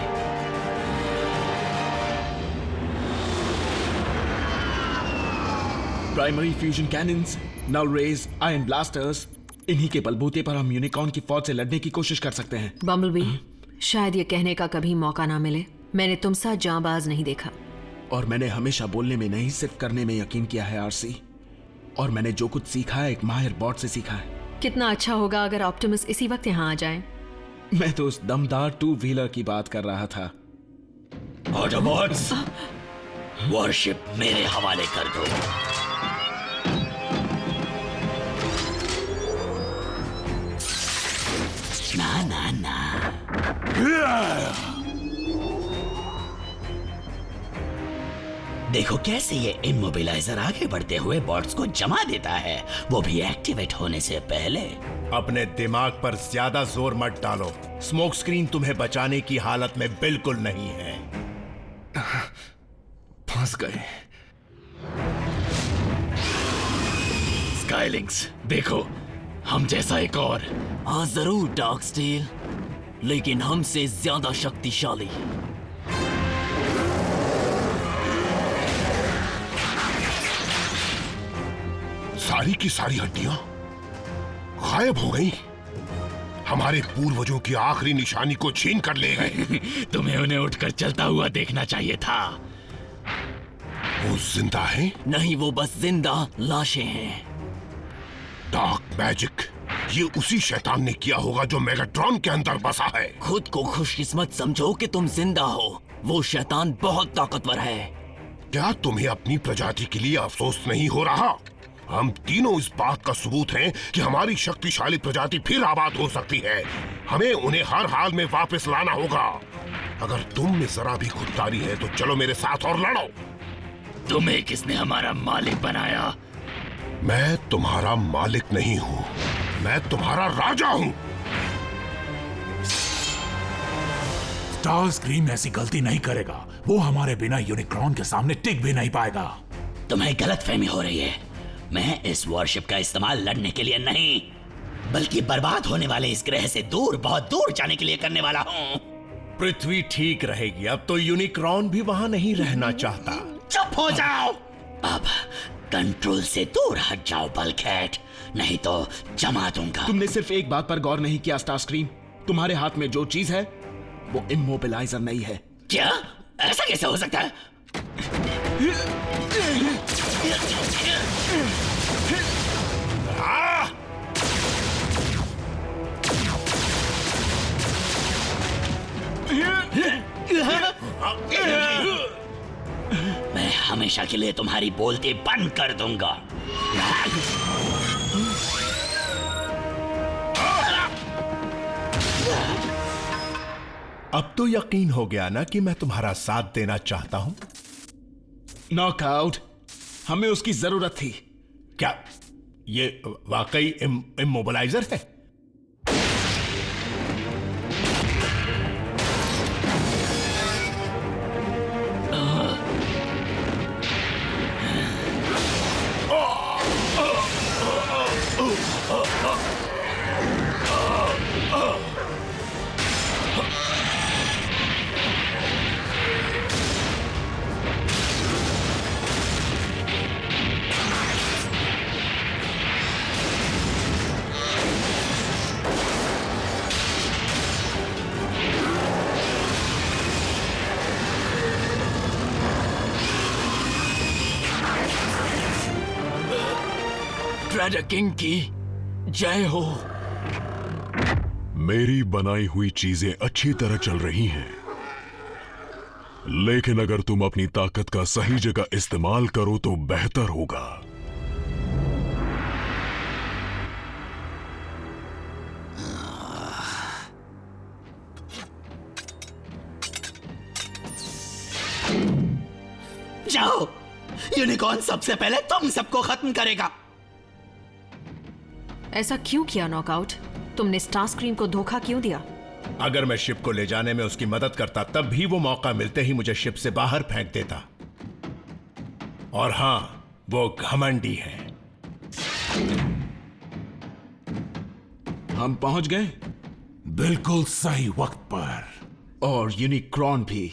प्राइमरी फ्यूजन कैनन्स, नल रेज, आयरन ब्लास्टर्स, इन्हीं के बलबूते पर हम यूनिकॉर्न की फौज से लड़ने की कोशिश कर सकते हैं। बम्बलबी, शायद ये कहने का कभी मौका ना मिले, मैंने तुम सा जांबाज नहीं देखा। और मैंने हमेशा बोलने में नहीं, सिर्फ करने में यकीन किया है आरसी। और मैंने जो कुछ सीखा है एक माहिर बॉट से सीखा है। कितना अच्छा होगा अगर ऑप्टिमस इसी वक्त यहाँ आ जाए। मैं तो उस दमदार 2 व्हीलर की बात कर रहा था। ऑटोबॉट्स, वॉरशिप मेरे हवाले कर दो। ना ना ना। देखो कैसे ये इमोबिलाइजर आगे बढ़ते हुए बॉट्स को जमा देता है, वो भी एक्टिवेट होने से पहले। अपने दिमाग पर ज्यादा जोर मत डालो, स्मोक स्क्रीन तुम्हें बचाने की हालत में बिल्कुल नहीं है। फंस गए। स्काईलिंक्स, देखो हम जैसा एक और। हाँ जरूर डार्क स्टील, लेकिन हमसे ज्यादा शक्तिशाली। सारी की सारी हड्डियां गायब हो गई। हमारे पूर्वजों की आखिरी निशानी को छीन कर ले गए। तुम्हें उन्हें उठकर चलता हुआ देखना चाहिए था। वो जिंदा है? नहीं, वो बस जिंदा लाशें हैं। डार्क मैजिक, ये उसी शैतान ने किया होगा जो मेगाट्रॉन के अंदर बसा है। खुद को खुशकिस्मत समझो कि तुम जिंदा हो, वो शैतान बहुत ताकतवर है। क्या तुम्हें अपनी प्रजाति के लिए अफसोस नहीं हो रहा? हम तीनों इस बात का सबूत हैं कि हमारी शक्तिशाली प्रजाति फिर आबाद हो सकती है। हमें उन्हें हर हाल में वापस लाना होगा। अगर तुम में जरा भी खुददारी है तो चलो मेरे साथ और लड़ो। तुम्हें किसने हमारा मालिक बनाया? मैं तुम्हारा मालिक नहीं हूँ, मैं तुम्हारा राजा हूँ। स्टारस्क्रीम ऐसी गलती नहीं करेगा। वो हमारे बिना यूनिक्रॉन के सामने टिक भी नहीं पाएगा। तुम्हें गलतफहमी हो रही है। मैं इस वॉरशिप का इस्तेमाल लड़ने के लिए नहीं, बल्कि बर्बाद होने वाले इस ग्रह से दूर, बहुत दूर जाने के लिए करने वाला हूँ। पृथ्वी ठीक रहेगी, अब तो यूनिक्रॉन भी वहां नहीं रहना चाहता। चुप हो जाओ। अब कंट्रोल से दूर हट जाओ बल्कहेड, नहीं तो जमा दूंगा। तुमने सिर्फ एक बात पर गौर नहीं किया स्टारस्क्रीम, तुम्हारे हाथ में जो चीज है वो इमोबिलाइजर नहीं है। क्या? ऐसा कैसे हो सकता है? मैं हमेशा के लिए तुम्हारी बोलती बंद कर दूंगा। अब तो यकीन हो गया ना कि मैं तुम्हारा साथ देना चाहता हूं। नॉकआउट, हमें उसकी जरूरत थी। क्या ये वाकई इमोबिलाइजर है? ट्रेजर किंग की जय हो। मेरी बनाई हुई चीजें अच्छी तरह चल रही हैं, लेकिन अगर तुम अपनी ताकत का सही जगह इस्तेमाल करो तो बेहतर होगा। जाओ, यूनिकॉर्न सबसे पहले तुम सबको खत्म करेगा। ऐसा क्यों किया नॉकआउट? तुमने स्टारस्क्रीम को धोखा क्यों दिया? अगर मैं शिप को ले जाने में उसकी मदद करता तब भी वो मौका मिलते ही मुझे शिप से बाहर फेंक देता। और हां, वो घमंडी है। हम पहुंच गए बिल्कुल सही वक्त पर। और यूनिक्रॉन भी।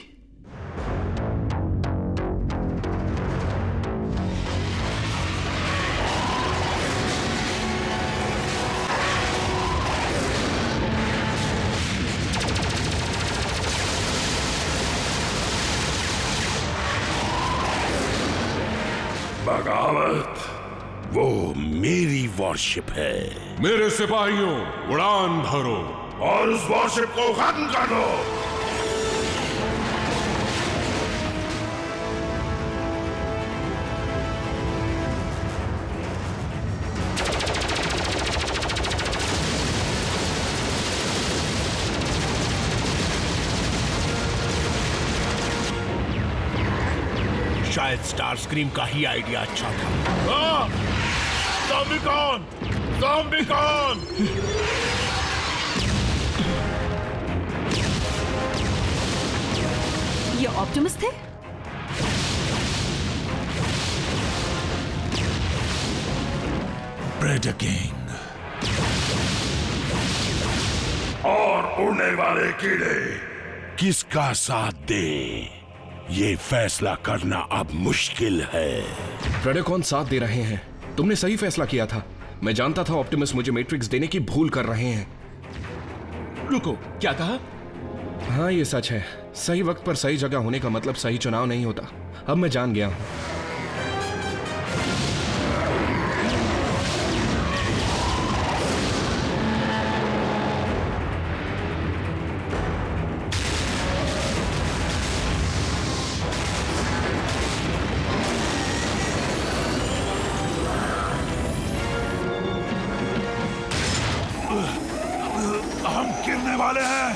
बगावत, वो मेरी वॉरशिप है। मेरे सिपाहियों, उड़ान भरो और उस वॉरशिप को खत्म कर दो। शायद स्टारस्क्रीम का ही आइडिया अच्छा था। ज़ॉम्बिकॉन! ज़ॉम्बिकॉन! ये ऑप्टिमस थे? प्रेडेटर किंग और उड़ने वाले कीड़े किसका साथ दें, ये फैसला करना अब मुश्किल है। प्रेडेकॉन साथ दे रहे हैं। तुमने सही फैसला किया था। मैं जानता था ऑप्टिमस मुझे मैट्रिक्स देने की भूल कर रहे हैं। रुको, क्या कहा? हाँ, ये सच है। सही वक्त पर सही जगह होने का मतलब सही चुनाव नहीं होता। अब मैं जान गया हूं। हम गिरने वाले हैं।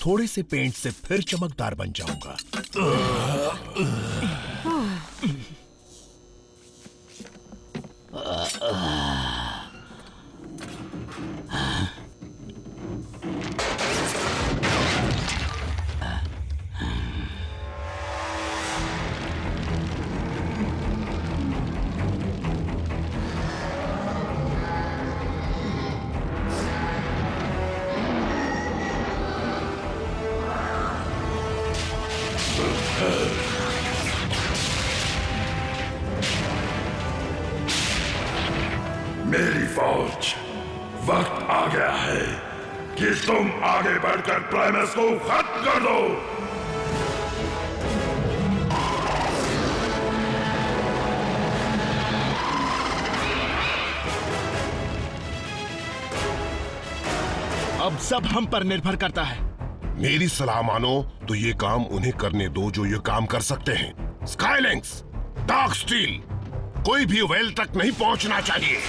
थोड़े से पेंट से फिर चमकदार बन जाऊंगा। मेरी फौज, वक्त आ गया है कि तुम आगे बढ़कर प्राइमस को खत्म कर दो। अब सब हम पर निर्भर करता है। मेरी सलाह मानो तो ये काम उन्हें करने दो जो ये काम कर सकते हैं। स्काईलिंक्स, डार्क स्टील, कोई भी वेल तक नहीं पहुंचना चाहिए।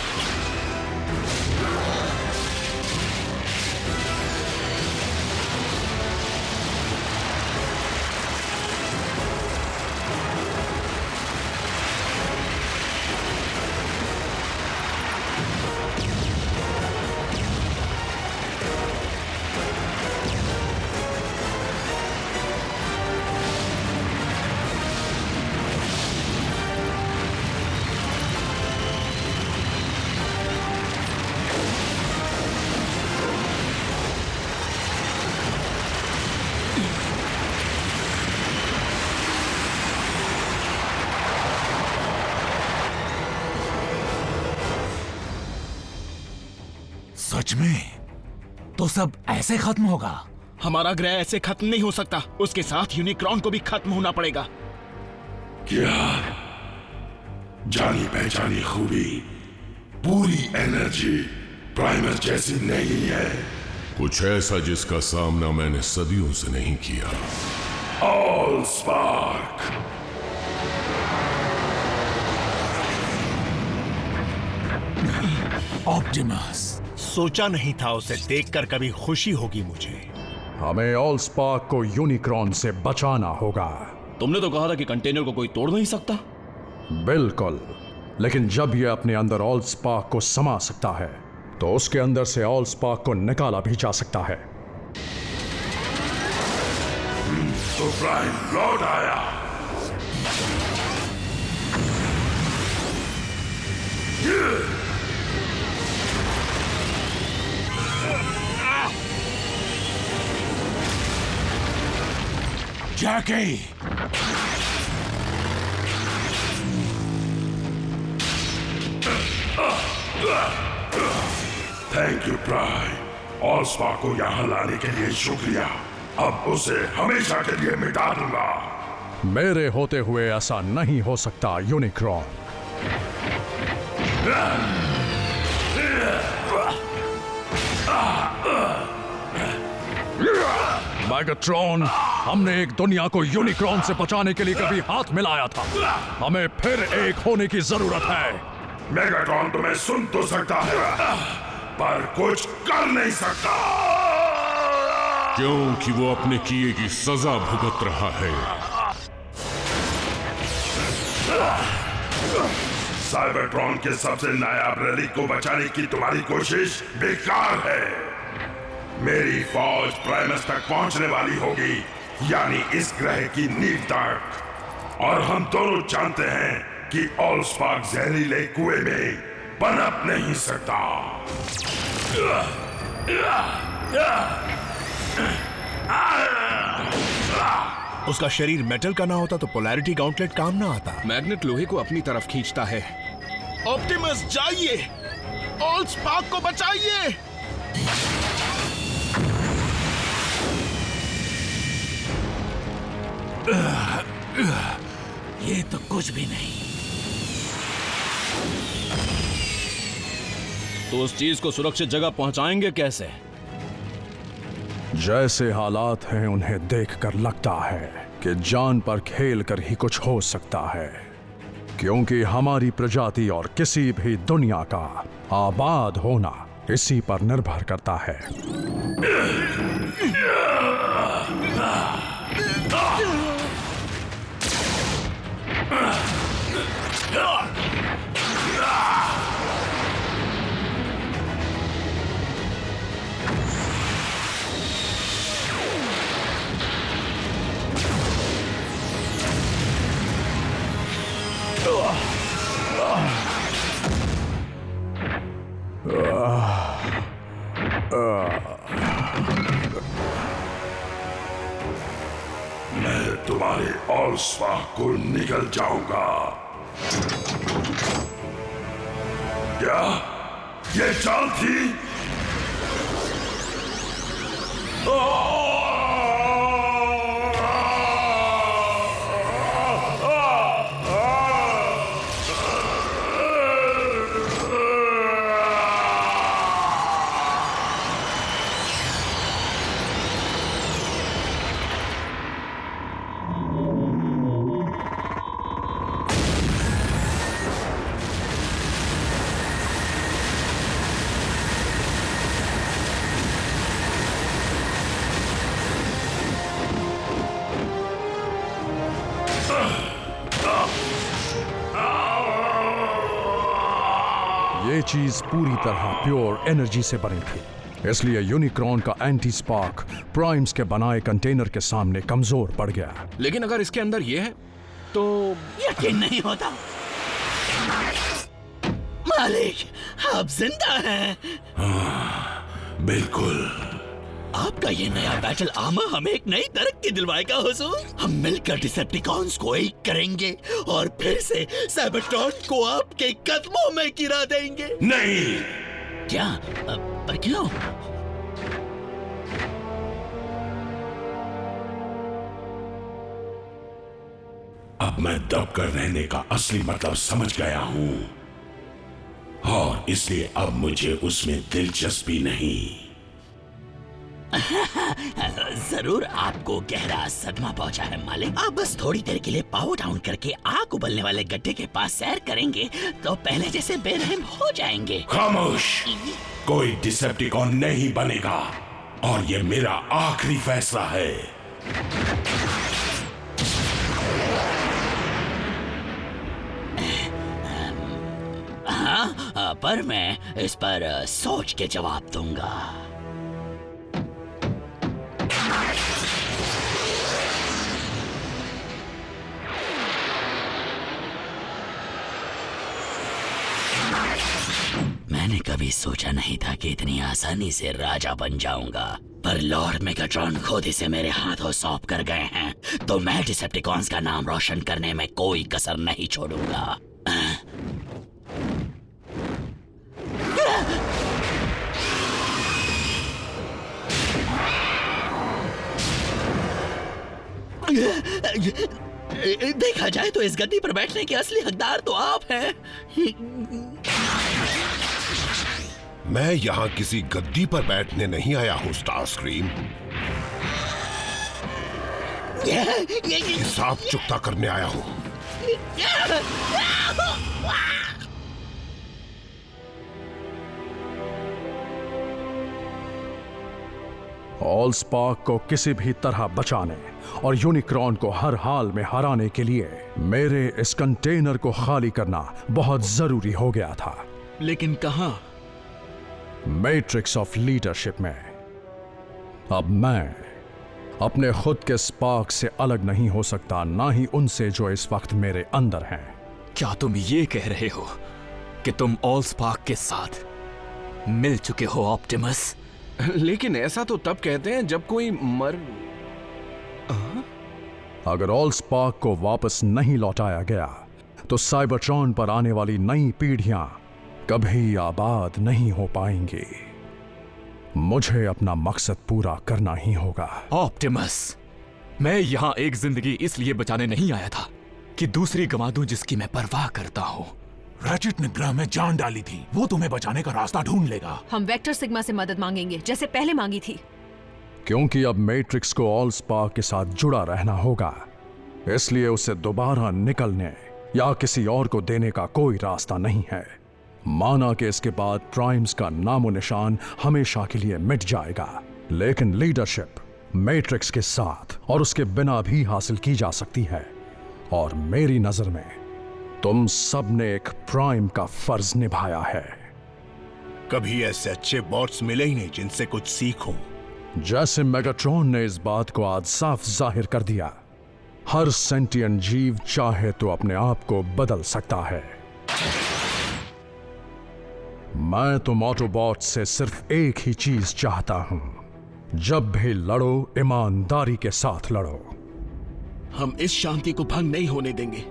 सच में? तो सब ऐसे खत्म होगा? हमारा ग्रह ऐसे खत्म नहीं हो सकता, उसके साथ यूनिक्रॉन को भी खत्म होना पड़ेगा। क्या जानी पहचानी खूबी, पूरी एनर्जी प्राइमस जैसी नहीं है। कुछ ऐसा जिसका सामना मैंने सदियों से नहीं किया। All spark. ऑप्टिमस, सोचा नहीं था उसे देखकर कभी खुशी होगी मुझे। हमें ऑल स्पार्क को यूनिक्रॉन से बचाना होगा। तुमने तो कहा था कि कंटेनर को कोई तोड़ नहीं सकता। बिल्कुल, लेकिन जब यह अपने अंदर ऑल स्पार्क को समा सकता है तो उसके अंदर से ऑल स्पार्क को निकाला भी जा सकता है। तो प्राइम लौट आया। Jackie! Thank you Prime. All Spark को यहाँ लाने के लिए शुक्रिया। अब उसे हमेशा के लिए मिटा दूंगा। मेरे होते हुए ऐसा नहीं हो सकता यूनिक्रॉन। मैगाट्रॉन, हमने एक दुनिया को यूनिक्रॉन से बचाने के लिए कभी हाथ मिलाया था। हमें फिर एक होने की जरूरत है। मेगाट्रॉन तुम्हें सुन तो सकता है पर कुछ कर नहीं सकता, क्योंकि वो अपने किए की सजा भुगत रहा है। साइबरट्रॉन के सबसे नायाब रिलीक को बचाने की तुम्हारी कोशिश बेकार है। मेरी फौज प्राइमस तक पहुंचने वाली होगी, यानी इस ग्रह की नींव तक। और हम दोनों जानते हैं कि ऑल स्पार्क जहरीले कुएं में पनप नहीं सकता। उसका शरीर मेटल का ना होता तो पोलैरिटी गाउंटलेट काम ना आता। मैग्नेट लोहे को अपनी तरफ खींचता है। ऑप्टिमस जाइए, ऑल स्पार्क को बचाइए। ये तो कुछ भी नहीं। तो उस चीज को सुरक्षित जगह पहुंचाएंगे कैसे? जैसे हालात हैं उन्हें देखकर लगता है कि जान पर खेल कर ही कुछ हो सकता है, क्योंकि हमारी प्रजाति और किसी भी दुनिया का आबाद होना इसी पर निर्भर करता है। मैं तुम्हारे ऑल स्पार्क को निकल जाऊंगा। क्या ये चाल थी? ये चीज पूरी तरह प्योर एनर्जी से बनी थी, इसलिए यूनिक्रॉन का एंटी स्पार्क प्राइम्स के बनाए कंटेनर के सामने कमजोर पड़ गया। लेकिन अगर इसके अंदर ये है तो यकीन नहीं होता। मालिक, आप जिंदा हैं। बिल्कुल। आपका ये नया बैटल आर्मर हमें एक नई तरक्की दिलवाएगा हुजूर। हम मिलकर डिसेप्टिकॉन्स को एक करेंगे और फिर से साइबरट्रॉन को आपके कदमों में गिरा देंगे। नहीं, क्या? पर क्यों? अब मैं दबकर रहने का असली मतलब समझ गया हूं और इसलिए अब मुझे उसमें दिलचस्पी नहीं। जरूर आपको गहरा सदमा पहुंचा है मालिक। आप बस थोड़ी देर के लिए पावर डाउन करके आग उबलने वाले गड्ढे के पास सैर करेंगे तो पहले जैसे बेरहम हो जाएंगे। खामोश! कोई डिसेप्टिकॉन नहीं बनेगा और ये मेरा आखिरी फैसला है। हाँ, पर मैं इस पर सोच के जवाब दूंगा। मैंने कभी सोचा नहीं था कि इतनी आसानी से राजा बन जाऊंगा, पर लॉर्ड मेगाट्रॉन खुद इसे मेरे हाथों सौंप कर गए हैं, तो मैं डिसेप्टिकॉन्स का नाम रोशन करने में कोई कसर नहीं छोड़ूंगा। देखा जाए तो इस गद्दी पर बैठने के असली हकदार तो आप हैं। मैं यहाँ किसी गद्दी पर बैठने नहीं आया हूँ स्टारस्क्रीम। हिसाब चुकता करने आया हूँ। ऑलस्पार्क को किसी भी तरह बचाने और यूनिक्रॉन को हर हाल में हराने के लिए मेरे इस कंटेनर को खाली करना बहुत जरूरी हो गया था। लेकिन कहां? मैट्रिक्स ऑफ लीडरशिप में। अब मैं अपने खुद के स्पार्क से अलग नहीं हो सकता, ना ही उनसे जो इस वक्त मेरे अंदर हैं। क्या तुम ये कह रहे हो कि तुम ऑलस्पार्क के साथ मिल चुके हो ऑप्टिमस? लेकिन ऐसा तो तब कहते हैं जब कोई मर... अगर ऑलस्पार्क को वापस नहीं लौटाया गया तो साइबरट्रॉन पर आने वाली नई पीढ़ियां कभी आबाद नहीं हो पाएंगी। मुझे अपना मकसद पूरा करना ही होगा। ऑप्टिमस, मैं यहां एक जिंदगी इसलिए बचाने नहीं आया था कि दूसरी गंवा दूं जिसकी मैं परवाह करता हूं। रैचेट ने ग्रह में जान डाली थी, वो तुम्हें बचाने का रास्ता ढूंढ लेगा। हम वेक्टर सिग्मा से मदद मांगेंगे जैसे पहले मांगी थी। क्योंकि अब मैट्रिक्स को ऑलस्पार्क के साथ जुड़ा रहना होगा, इसलिए उसे दोबारा निकलने या किसी और को देने का कोई रास्ता नहीं है। माना कि इसके बाद प्राइम्स का नामो निशान हमेशा के लिए मिट जाएगा, लेकिन लीडरशिप मैट्रिक्स के साथ और उसके बिना भी हासिल की जा सकती है। और मेरी नजर में तुम सब ने एक प्राइम का फर्ज निभाया है। कभी ऐसे अच्छे बॉट्स मिले ही नहीं जिनसे कुछ सीखूं। जैसे मेगाट्रॉन ने इस बात को आज साफ जाहिर कर दिया, हर सेंटिएंट जीव चाहे तो अपने आप को बदल सकता है। मैं तुम ऑटोबॉट से सिर्फ एक ही चीज चाहता हूं, जब भी लड़ो ईमानदारी के साथ लड़ो। हम इस शांति को भंग नहीं होने देंगे।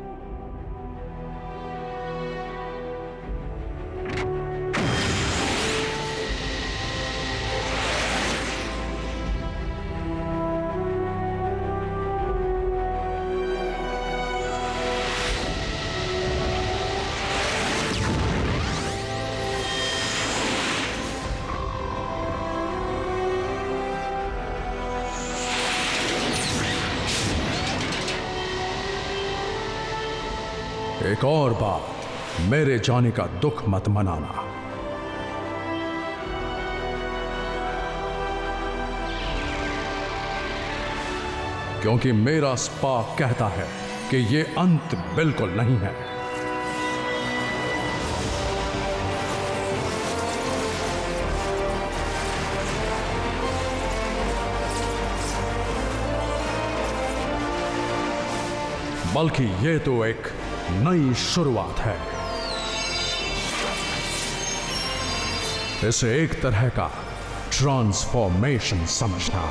एक और बात, मेरे जाने का दुख मत मनाना। क्योंकि मेरा स्पार्क कहता है कि ये अंत बिल्कुल नहीं है। बल्कि ये तो एक नई शुरुआत है। इसे एक तरह का ट्रांसफॉर्मेशन समझना।